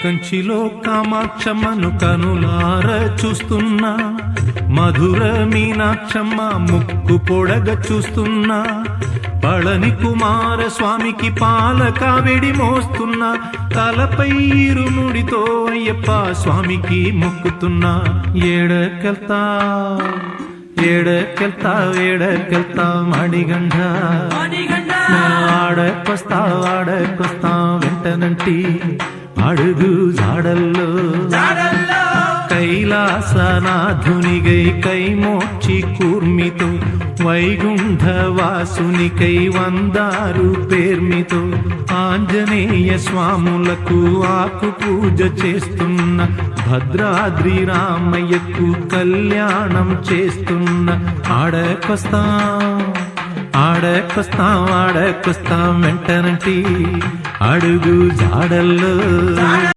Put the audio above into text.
కంచిలో కామాక్షమ్మను కనులార చూస్తున్నా, మధుర మీనాక్షమ్మ ముక్కు పొడగ చూస్తున్నా, పళని కుమార స్వామికి పాల కావిడి మోస్తున్నా, తలపై ఇరుముడితో అయ్యప్ప స్వామికి మొక్కుతున్నా. ఏడకెళ్తా ఏడకెళ్తా ఏడకెళ్తా మణిగండ, ఆడకొస్తా వెంటనంటి అడుగు జాడల్లో. కైలాసనాథునిగై కైమోక్షి కూర్మితో, వైగుంఠవాసునికై వందారు పేర్మితో, ఆంజనేయ స్వాములకు ఆకు పూజ చేస్తున్న, భద్రాద్రి రామయ్యకు కళ్యాణం చేస్తున్న. ఆడకొస్తాం వెంటనంటి అడుగు జాడల్లో.